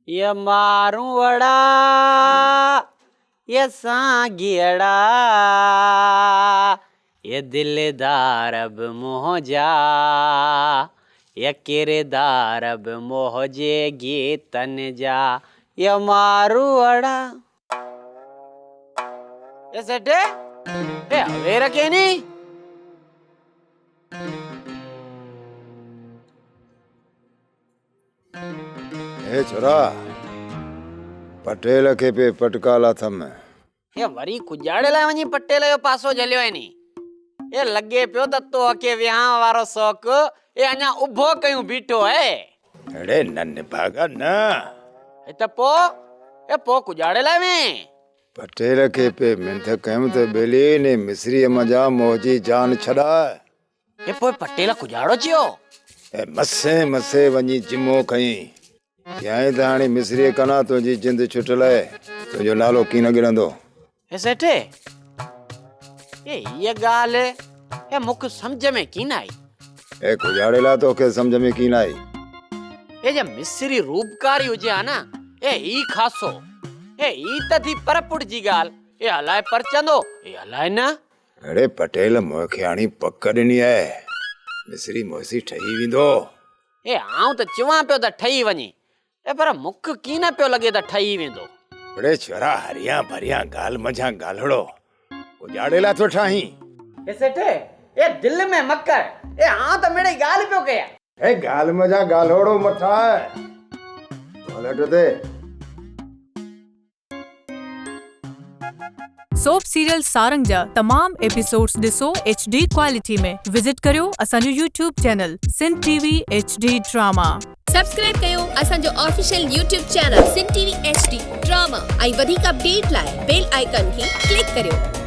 ये मारूं वड़ा ये सांगियड़ा ये दिलदार अब मोह जा ये किरदार अब मोह जे गीतन जा ये मारू वड़ा ये सेठे ए हवे रखे नहीं हे छोरा पटेल खे पे पटकाला थम ये वरी कुजाड़े लाइ वञी पटेल जो पासो झलियो है नी ये लगे पियो त तो अके विहां वारो शौक ये अञा उभो कयूं बीठो है अड़े नन भागा न त पो कुजाड़े लाइ में पटेल खे पे मिंथ कयूं त बेली ने मिस्री मजा मोजी जान छड़ा ये पोइ पटेल कुजाड़ो चियो ए मसे मसे वञी जिमो खई याई त हाणे मिस्री कना तुंहिंजी जिंद छुटल आहे तुंहिंजो नालो की न गिरंदो हे सेठे ये ॻाल्हि ये मूंखे सम्झ में की न आई ए कुजाड़े ला तोखे सम्झ में की न आई ये जे मिस्री रूपकारी हुजे हा न ये ई खासो ये ई त थी परपुट जी ॻाल्हि ये हलाए परचंदो ये हलाए न अड़े पटेल मूंखे हाणी पक ॾिनी आहे मिस्री मोसी ठही वेंदो ए आऊं त चवां पियो त ठही वञे ए पर मुख की न पियो लॻे त ठही वेंदो अड़े छोरा हरिया भरिया गाल मझा गालड़ो कुजाड़े ला तो ठाही ए सेठे ए दिल में मकर ए हां त मेरी गाल पियो कया ए गाल मझा गालड़ो मठा टॉयलेट दे सोप सीरियल सारंग जा तमाम एपिसोड्स ॾिसो HD क्वालिटी में विजिट करियो असांजो YouTube channel Sindh TV HD drama subscribe कयो असांजो official YouTube channel Sindh TV HD drama ऐं वधीक अपडेट लाइ बेल आइकन खे क्लिक करियो।